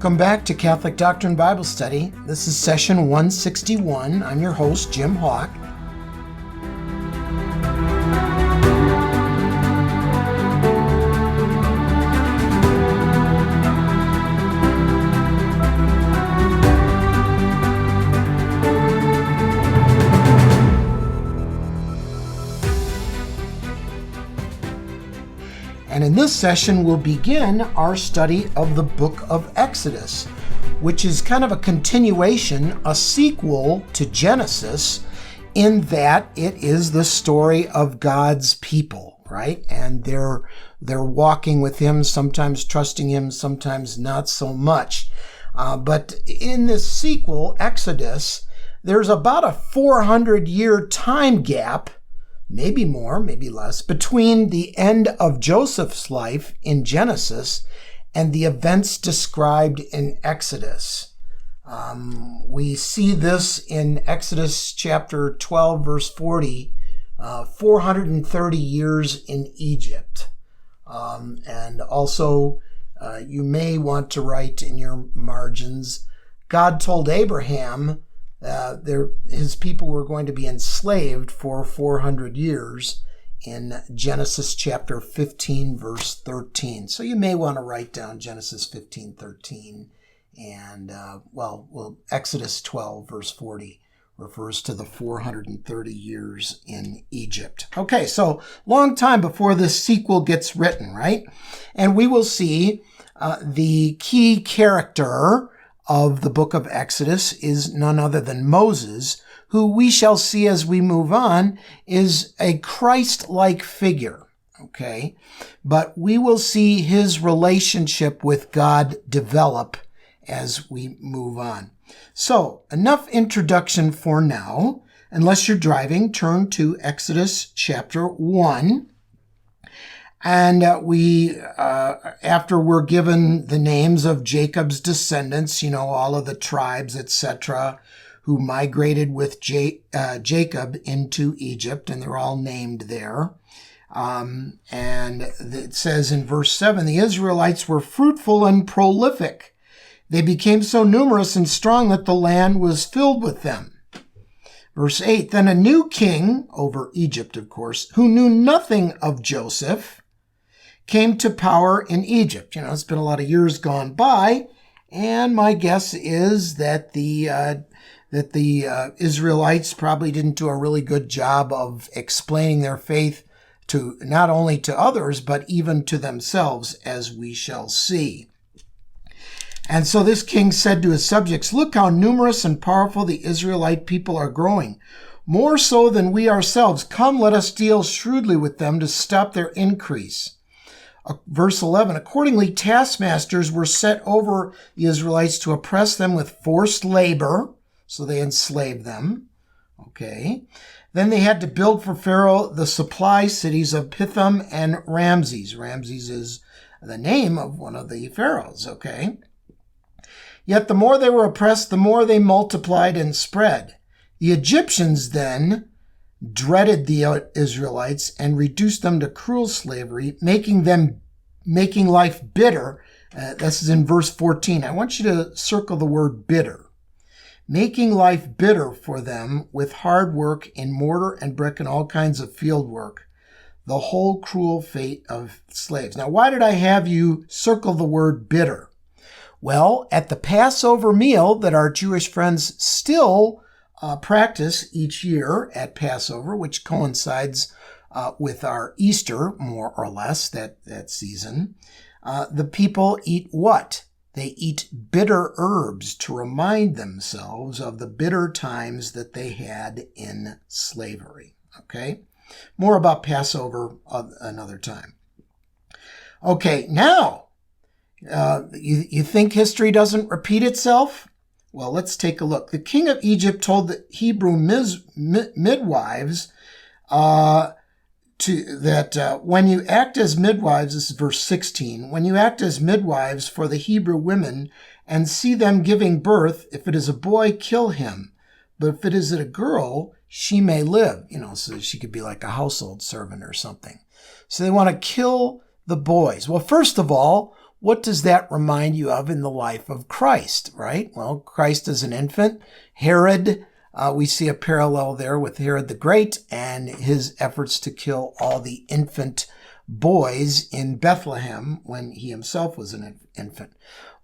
Welcome back to Catholic Doctrine Bible Study. This is session 161. I'm your host, Jim Hawk. And in this session, we'll begin our study of the book of Exodus, which is kind of a continuation, a sequel to Genesis, in that it is the story of God's people, right? And they're walking with Him, sometimes trusting Him, sometimes not so much. But in this sequel, Exodus, there's about a 400-year time gap, maybe more, maybe less, between the end of Joseph's life in Genesis and the events described in Exodus. We see this in Exodus chapter 12, verse 40, 430 years in Egypt. And also, you may want to write in your margins, God told Abraham his people were going to be enslaved for 400 years in Genesis chapter 15, verse 13. So you may want to write down Genesis 15, 13. And, Exodus 12, verse 40 refers to the 430 years in Egypt. Okay, so long time before this sequel gets written, right? And we will see the key character of the book of Exodus is none other than Moses, who we shall see as we move on is a Christ-like figure, okay? But we will see his relationship with God develop as we move on. So, enough introduction for now. Unless you're driving, turn to Exodus chapter 1. And after we're given the names of Jacob's descendants, all of the tribes, etc., who migrated with Jacob into Egypt, and they're all named there. And it says in verse 7, the Israelites were fruitful and prolific. They became so numerous and strong that the land was filled with them. Verse 8, then a new king, over Egypt, of course, who knew nothing of Joseph, came to power in Egypt. It's been a lot of years gone by, and my guess is that the Israelites probably didn't do a really good job of explaining their faith to not only to others, but even to themselves, as we shall see. And so this king said to his subjects, look how numerous and powerful the Israelite people are growing, more so than we ourselves. Come, let us deal shrewdly with them to stop their increase. Verse 11, accordingly, taskmasters were set over the Israelites to oppress them with forced labor, so they enslaved them. Okay. Then they had to build for Pharaoh the supply cities of Pithom and Ramses. Ramses is the name of one of the pharaohs, okay? Yet the more they were oppressed, the more they multiplied and spread. The Egyptians then dreaded the Israelites and reduced them to cruel slavery, making life bitter. This is in verse 14. I want you to circle the word bitter. Making life bitter for them with hard work in mortar and brick and all kinds of field work, the whole cruel fate of slaves. Now, why did I have you circle the word bitter? Well, at the Passover meal that our Jewish friends still practice each year at Passover, which coincides with our Easter, more or less, that season, the people eat what? They eat bitter herbs to remind themselves of the bitter times that they had in slavery. Okay? More about Passover another time. Okay, now, you think history doesn't repeat itself? Well, let's take a look. The king of Egypt told the Hebrew midwives when you act as midwives, this is verse 16, when you act as midwives for the Hebrew women and see them giving birth, if it is a boy, kill him. But if it is a girl, she may live, so she could be like a household servant or something. So they want to kill the boys. Well, first of all, what does that remind you of in the life of Christ, right? Well, Christ is an infant. Herod, we see a parallel there with Herod the Great and his efforts to kill all the infant boys in Bethlehem when he himself was an infant.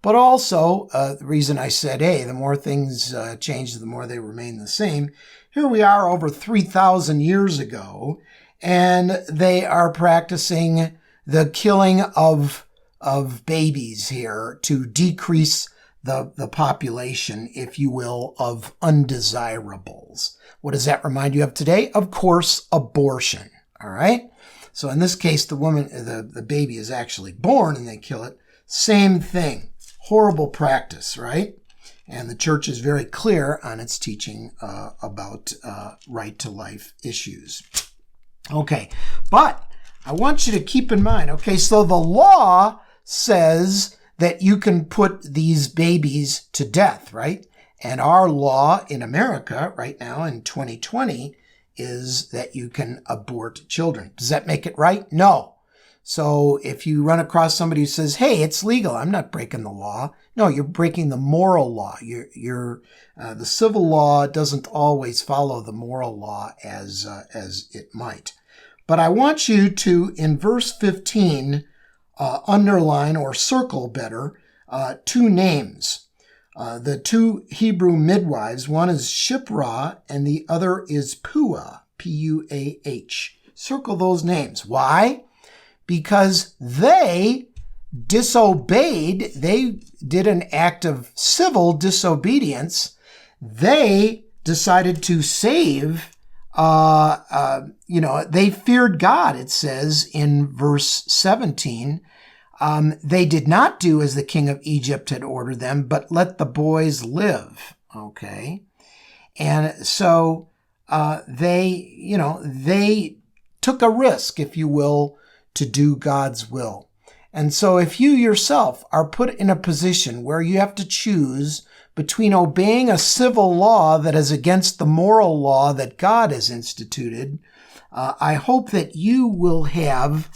But also, the reason I said, hey, the more things change, the more they remain the same. Here we are over 3,000 years ago, and they are practicing the killing of babies here to decrease the population, if you will, of undesirables. What does that remind you of today? Of course, abortion. All right? So in this case, the baby is actually born and they kill it. Same thing. Horrible practice, right? And the church is very clear on its teaching about right to life issues. Okay, but I want you to keep in mind, okay, so the law says that you can put these babies to death, right? And our law in America right now in 2020 is that you can abort children. Does that make it right? No. So if you run across somebody who says, hey, it's legal, I'm not breaking the law. No, you're breaking the moral law. The civil law doesn't always follow the moral law as it might. But I want you to, in verse 15, underline or circle better, two names. The two Hebrew midwives, one is Shiphrah and the other is Puah, P-U-A-H. Circle those names. Why? Because they disobeyed, they did an act of civil disobedience. They decided to save, they feared God, it says in verse 17. They did not do as the king of Egypt had ordered them, but let the boys live. Okay. And so they took a risk, if you will, to do God's will. And so if you yourself are put in a position where you have to choose between obeying a civil law that is against the moral law that God has instituted, I hope that you will have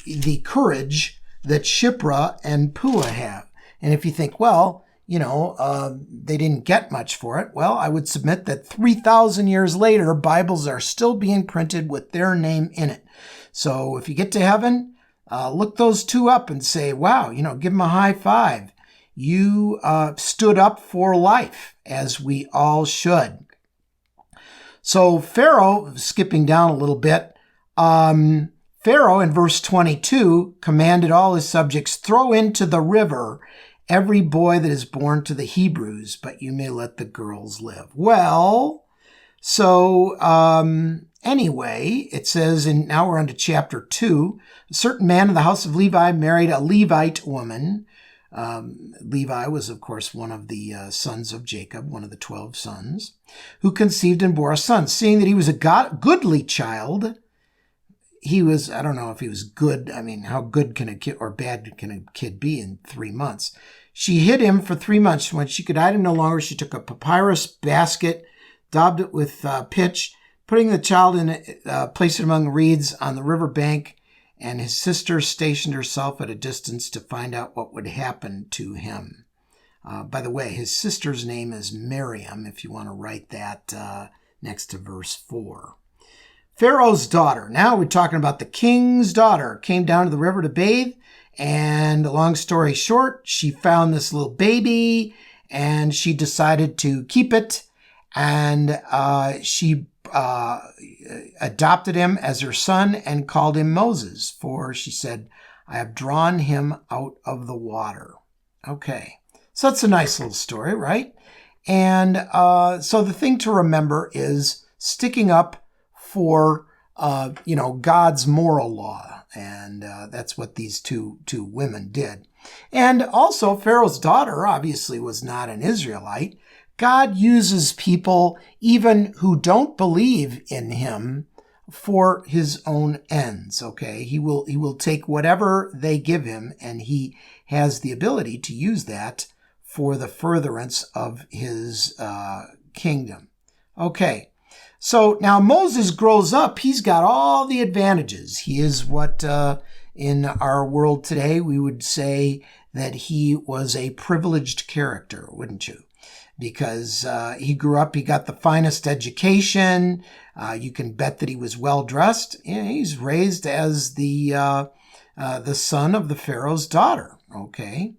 the courage that Shiphrah and Puah have. And if you think, well, they didn't get much for it, well, I would submit that 3,000 years later, Bibles are still being printed with their name in it. So if you get to heaven, look those two up and say, wow, give them a high five. You stood up for life, as we all should. So Pharaoh, skipping down a little bit, Pharaoh in verse 22 commanded all his subjects, throw into the river every boy that is born to the Hebrews, but you may let the girls live. Well, so anyway, it says, now we're on to chapter 2, a certain man in the house of Levi married a Levite woman. Levi was, of course, one of the sons of Jacob, one of the 12 sons, who conceived and bore a son. Seeing that he was a goodly child, he was, I don't know if he was good. I mean, how good can a kid or bad can a kid be in 3 months? She hid him for 3 months. When she could hide him no longer, she took a papyrus basket, daubed it with pitch, putting the child in it, placed it among reeds on the river bank, and his sister stationed herself at a distance to find out what would happen to him. By the way, his sister's name is Miriam, if you want to write that next to verse 4. Pharaoh's daughter. Now we're talking about the king's daughter. Came down to the river to bathe, and long story short, she found this little baby, and she decided to keep it, and she adopted him as her son and called him Moses, for she said, I have drawn him out of the water. Okay, so that's a nice little story, right? And so the thing to remember is sticking up for, God's moral law. And that's what these two women did. And also, Pharaoh's daughter obviously was not an Israelite. God uses people, even who don't believe in him, for his own ends, okay? He will take whatever they give him, and he has the ability to use that for the furtherance of his kingdom. Okay, so now Moses grows up. He's got all the advantages. He is what In our world today, we would say that he was a privileged character, wouldn't you? Because he grew up, he got the finest education. You can bet that he was well-dressed. He's raised as the son of the Pharaoh's daughter, okay?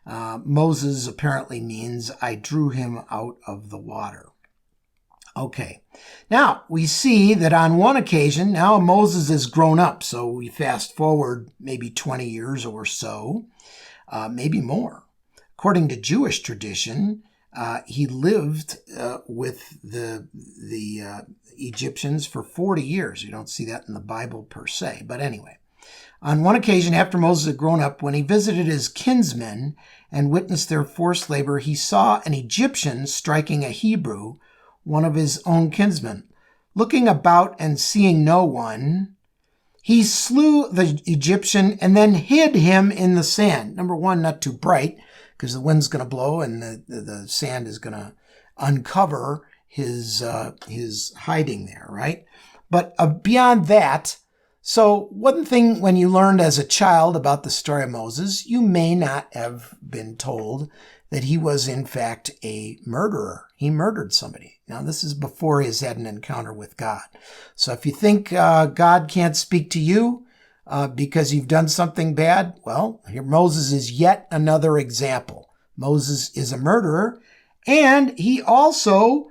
Moses apparently means I drew him out of the water. Okay, now we see that on one occasion, now Moses is grown up, so we fast forward maybe 20 years or so, maybe more. According to Jewish tradition, he lived with the Egyptians for 40 years. You don't see that in the Bible per se, but anyway. On one occasion, after Moses had grown up, when he visited his kinsmen and witnessed their forced labor, he saw an Egyptian striking a Hebrew, one of his own kinsmen. Looking about and seeing no one, he slew the Egyptian and then hid him in the sand. Number one, not too bright, because the wind's going to blow and the sand is going to uncover his hiding there, right? But beyond that, so one thing when you learned as a child about the story of Moses, you may not have been told that he was in fact a murderer. He murdered somebody. Now this is before he's had an encounter with God. So if you think God can't speak to you because you've done something bad, well, here Moses is yet another example. Moses is a murderer, and he also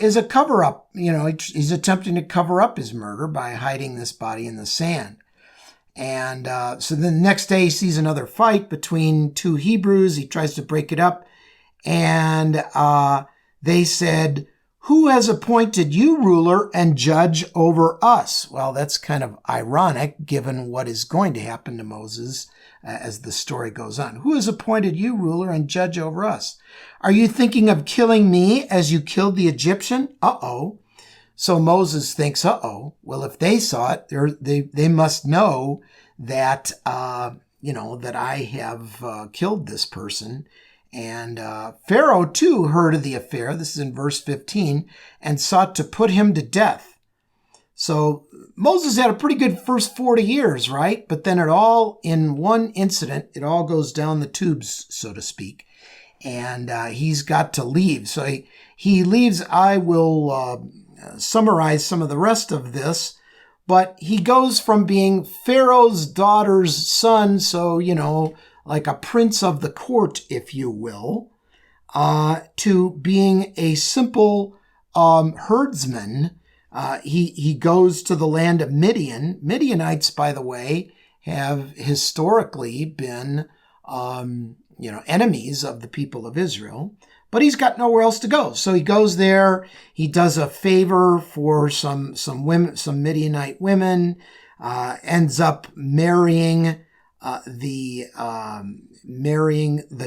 is a cover-up. He's attempting to cover up his murder by hiding this body in the sand. And so then the next day he sees another fight between two Hebrews. He tries to break it up. And they said, "Who has appointed you ruler and judge over us?" Well, that's kind of ironic given what is going to happen to Moses as the story goes on. "Who has appointed you ruler and judge over us? Are you thinking of killing me as you killed the Egyptian?" Uh-oh. So Moses thinks, well, if they saw it, they must know that, that I have killed this person. And Pharaoh, too, heard of the affair. This is in verse 15, and sought to put him to death. So Moses had a pretty good first 40 years, right? But then in one incident, it all goes down the tubes, so to speak. And he's got to leave. So he leaves. I will summarize some of the rest of this, but he goes from being Pharaoh's daughter's son, so, like a prince of the court, if you will, to being a simple herdsman. He goes to the land of Midian. Midianites, by the way, have historically been, enemies of the people of Israel. But he's got nowhere else to go. So he goes there. He does a favor for some women, some Midianite women, ends up marrying the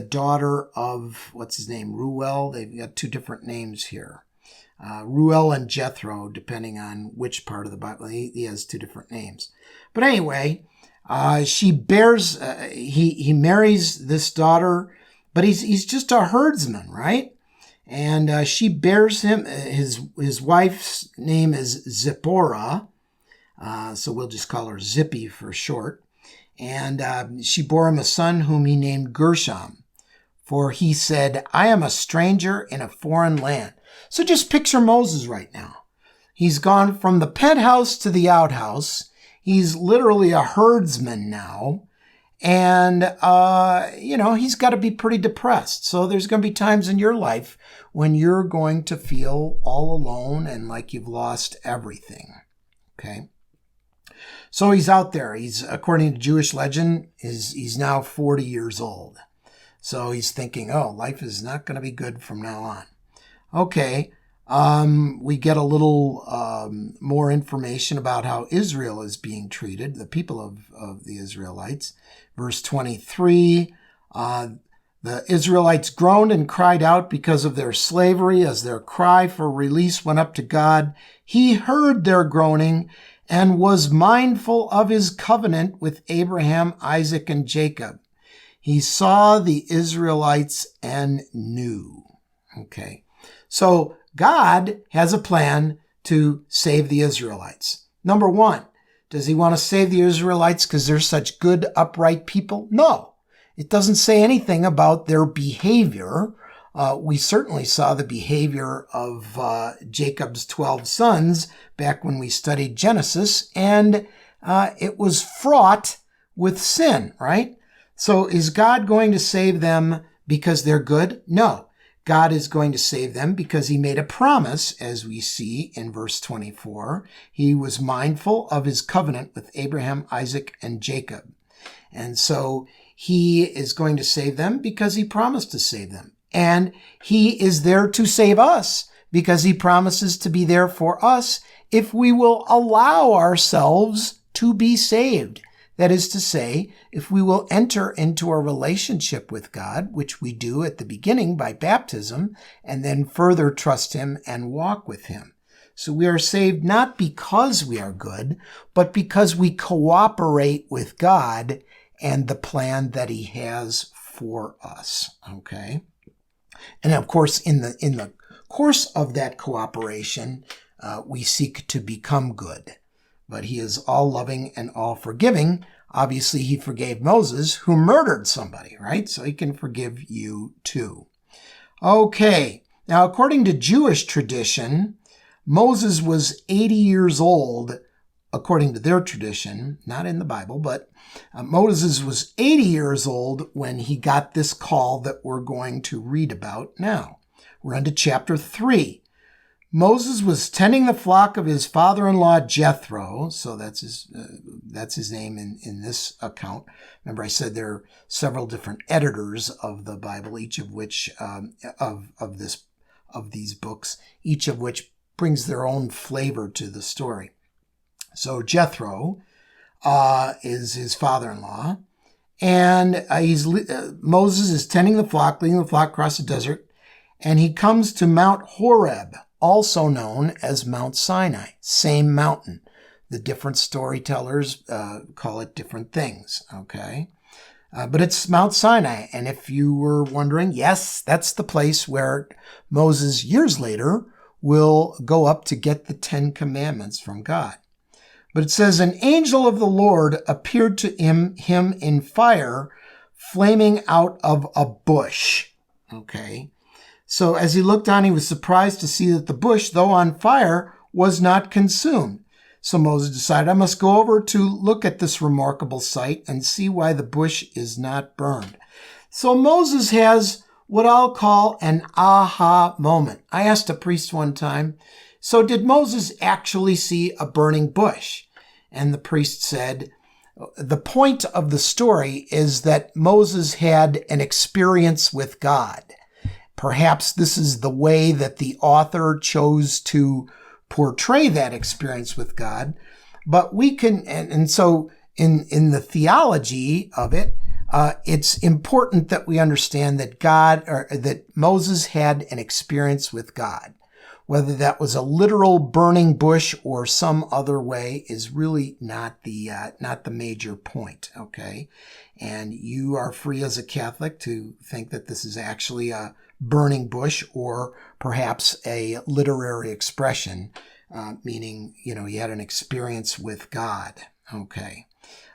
daughter of, what's his name, Ruel. They've got two different names here. Ruel and Jethro, depending on which part of the Bible. He has two different names. But anyway, he marries this daughter. But he's just a herdsman, right? And she bears him, his wife's name is Zipporah, so we'll just call her Zippy for short. And she bore him a son whom he named Gershom, for he said, "I am a stranger in a foreign land." So just picture Moses right now. He's gone from the penthouse to the outhouse. He's literally a herdsman now. And, he's got to be pretty depressed. So there's going to be times in your life when you're going to feel all alone and like you've lost everything. Okay. So he's out there. He's, according to Jewish legend, he's now 40 years old. So he's thinking, life is not going to be good from now on. Okay. We get a little more information about how Israel is being treated, the people of the Israelites. Verse 23, the Israelites groaned and cried out because of their slavery. As their cry for release went up to God, he heard their groaning and was mindful of his covenant with Abraham, Isaac, and Jacob. He saw the Israelites and knew. Okay, so God has a plan to save the Israelites. Number one, Does he want to save the Israelites because they're such good, upright people? No. It doesn't say anything about their behavior. We certainly saw the behavior of Jacob's 12 sons back when we studied Genesis, and it was fraught with sin, right? So is God going to save them because they're good? No. God is going to save them because he made a promise, as we see in verse 24. He was mindful of his covenant with Abraham, Isaac, and Jacob. And so he is going to save them because he promised to save them. And he is there to save us because he promises to be there for us if we will allow ourselves to be saved. That is to say, if we will enter into a relationship with God, which we do at the beginning by baptism, and then further trust him and walk with him. So we are saved not because we are good, but because we cooperate with God and the plan that he has for us. Okay? And of course, in the course of that cooperation, we seek to become good. But he is all loving and all forgiving. Obviously, he forgave Moses, who murdered somebody, right? So he can forgive you too. Okay. Now, according to Jewish tradition, Moses was 80 years old, according to their tradition, not in the Bible, but Moses was 80 years old when he got this call that we're going to read about now. We're on to chapter 3. Moses was tending the flock of his father-in-law Jethro, so that's his name in this account. Remember, I said there are several different editors of the Bible, each of which of these books, each of which brings their own flavor to the story. So Jethro is his father-in-law, and Moses is tending the flock, leading the flock across the desert, and he comes to Mount Horeb, also known as Mount Sinai, same mountain. The different storytellers call it different things, okay? But it's Mount Sinai, and if you were wondering, yes, that's the place where Moses, years later, will go up to get the 10 Commandments from God. But it says, an angel of the Lord appeared to him in fire, flaming out of a bush, okay? So as he looked on, he was surprised to see that the bush, though on fire, was not consumed. So Moses decided, I must go over to look at this remarkable sight and see why the bush is not burned. So Moses has what I'll call an aha moment. I asked a priest one time, so did Moses actually see a burning bush? And the priest said, the point of the story is that Moses had an experience with God. Perhaps this is the way that the author chose to portray that experience with God. But we can, and so in the theology of it, it's important that we understand that that Moses had an experience with God. Whether that was a literal burning bush or some other way is really not the major point, okay? And you are free as a Catholic to think that this is actually a burning bush or perhaps a literary expression, meaning, he had an experience with God, okay?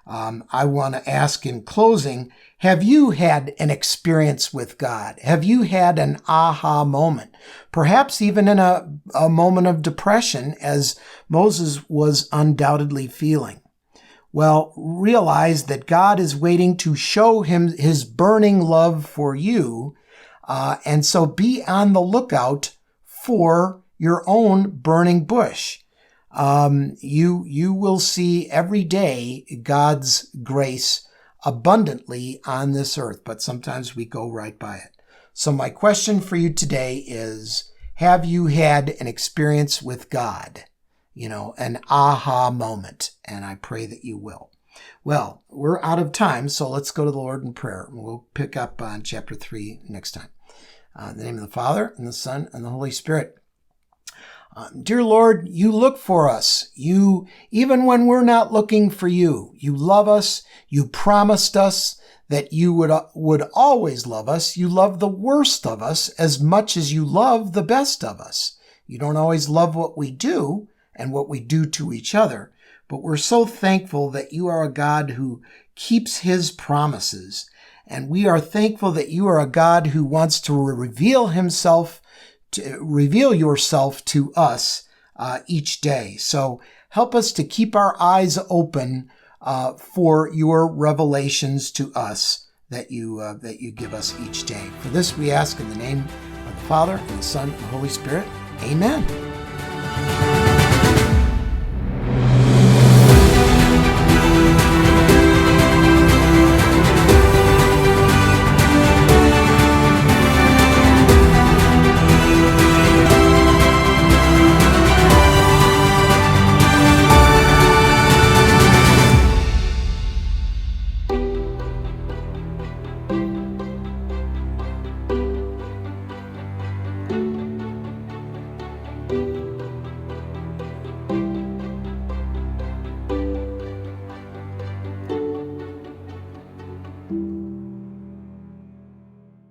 I want to ask in closing, have you had an experience with God? Have you had an aha moment? Perhaps even in a moment of depression, as Moses was undoubtedly feeling. Well, realize that God is waiting to show him his burning love for you, and so be on the lookout for your own burning bush. You will see every day God's grace abundantly on this earth, but sometimes we go right by it. So my question for you today is, have you had an experience with God? An aha moment, and I pray that you will. Well, we're out of time, so let's go to the Lord in prayer. We'll pick up on chapter 3 next time. In the name of the Father, and the Son, and the Holy Spirit. Dear Lord, you look for us. Even when we're not looking for you, you love us. You promised us that you would always love us. You love the worst of us as much as you love the best of us. You don't always love what we do and what we do to each other, but we're so thankful that you are a God who keeps his promises. And we are thankful that you are a God who wants to reveal yourself to us each day. So help us to keep our eyes open for your revelations to us that you give us each day. For this we ask in the name of the Father, and the Son, and the Holy Spirit. Amen.